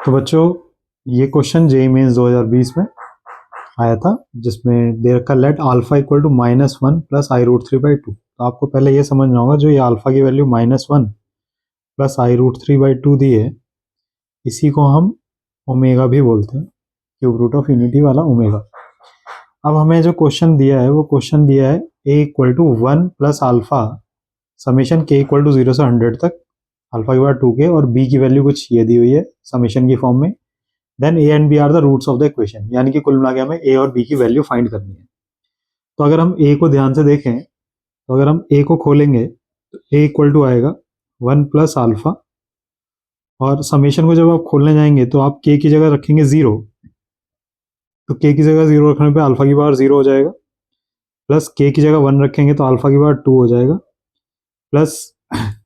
तो बच्चों, ये क्वेश्चन जेईई मेंस 2020 में आया था, जिसमें दे रखा let alpha equal to -1 plus i√3/2। तो आपको पहले ये समझना होगा, जो ये अल्फा की वैल्यू -1 प्लस i√3/2 दी है, इसी को हम ओमेगा भी बोलते हैं, क्यूब रूट ऑफ यूनिटी वाला ओमेगा। अब हमें जो क्वेश्चन दिया है, वो क्वेश्चन दिया है a equal to 1 plus alpha summation k equal to 0 से 100 तक, अल्फा के बाद 2k, और b की वैल्यू कुछ ये दी हुई है समेशन की फॉर्म में। Then a and b are the roots of the equation, यानी कि कुल मिला के हमें a और b की वैल्यू फाइंड करनी है। तो अगर हम a को ध्यान से देखें, तो अगर हम a को खोलेंगे तो a इक्वल टू आएगा 1 प्लस अल्फा, और समेशन को जब आप खोलने जाएंगे तो आप k की जगह रखेंगे 0, तो k की जगह 0 रखने पे अल्फा की पावर 0 हो जाएगा, प्लस k की जगह 1 रखेंगे तो अल्फा की पावर 2 हो जाएगा, प्लस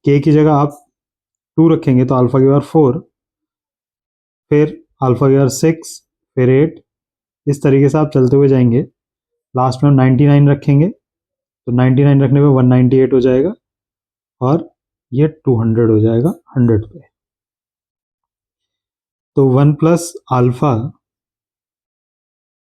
k की जगह आप 2 रखेंगे तो अल्फा की पावर 4, फिर अल्फा की पावर 6, फिर 8, इस तरीके से आप चलते हुए जाएंगे। लास्ट में हम 99 रखेंगे, तो 99 रखने पे 198 हो जाएगा, और ये 200 हो जाएगा 100 पे। तो 1 प्लस अल्फा,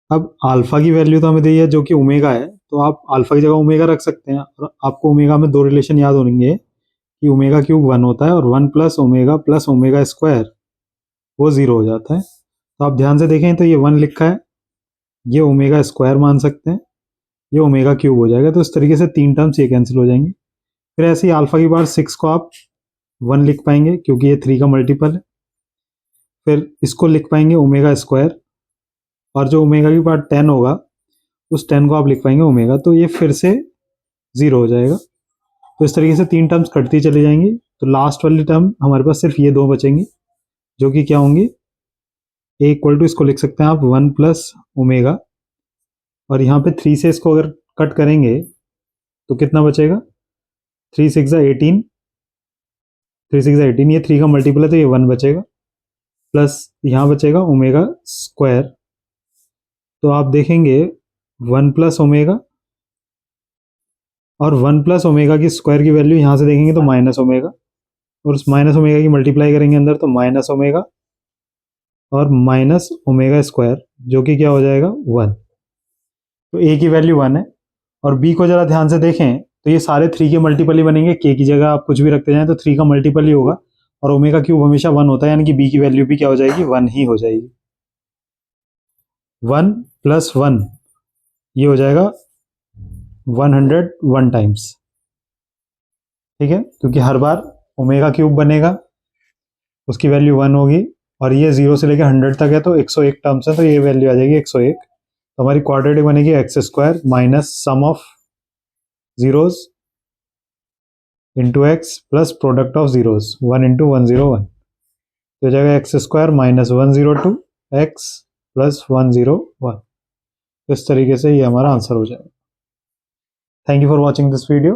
अब अल्फा की वैल्यू तो हमें दी है जो कि ओमेगा है, तो आप अल्फा की जगह ओमेगा रख सकते हैं। और आपको ओमेगा में दो रिलेशन याद होंगे कि ओमेगा क्यूब 1 होता है, और 1 प्लस ओमेगा स्क्वायर वो 0 हो जाता है। तो आप ध्यान से देखें तो ये 1 लिखा है, ये ओमेगा स्क्वायर मान सकते हैं, ये ओमेगा क्यूब हो जाएगा। तो इस तरीके से तीन टर्म्स ये कैंसिल हो जाएंगे। फिर ऐसे ही अल्फा की पावर 6 को आप 1 लिख पाएंगे, क्योंकि ये 3 का मल्टीपल है। फिर इसको लिख पाएंगे ओमेगा स्क्वायर, और जो ओमेगा की पावर 10 होगा, उस 10 को आप लिख पाएंगे ओमेगा, तो ये फिर से 0 हो जाएगा। तो इस तरीके से तीन टर्म्स कटती चली जाएंगी। तो लास्ट वाली टर्म हमारे पास सिर्फ ये दो बचेंगी, जो कि क्या होंगी, ए इक्वल टू, इसको लिख सकते हैं आप 1 प्लस ओमेगा, और यहाँ पे 3 से इसको अगर कट करेंगे तो कितना बचेगा, 3 6 18, 3 6 18, ये 3 का मल्टीपल है तो ये 1 बचेगा, प्लस यहाँ बचेगा ओमेगा स्क्वायर। तो आप देखेंगे 1 प्लस ओमेगा, और 1 प्लस ओमेगा की स्क्वायर की वैल्यू यहाँ से देखेंगे तो माइनस ओमेगा, और उस माइनस ओमेगा की मल्टीप्लाई करेंगे अंदर तो माइनस ओमेगा, और माइनस ओमेगा स्क्वायर, जो कि क्या हो जाएगा 1। तो ए की वैल्यू 1 है। और बी को जरा ध्यान से देखें तो ये सारे 3 के मल्टीपल ही बनेंगे, के की जगह आप कुछ भी रखते जाएं तो 3 का मल्टीपल ही होगा, और ओमेगा क्यूब हमेशा 1 होता है, यानी कि बी की वैल्यू भी क्या हो जाएगी, 1 ही हो जाएगी। 1 प्लस 1, ये हो जाएगा 101 टाइम्स, ठीक है, क्योंकि हर बार ओमेगा क्यूब बनेगा, उसकी वैल्यू 1 होगी, और ये 0 से लेकर 100 तक है तो 101 टर्म्स है, तो ये वैल्यू आ जाएगी 101। तो हमारी क्वाड्रेटिक बनेगी x square minus sum of zeros into x plus product of zeros 1 into 101, तो हो जाएगा x square minus 102 x plus 101। इस तरीके से ये हमारा आंसर हो जाएगा। Thank you for watching this video.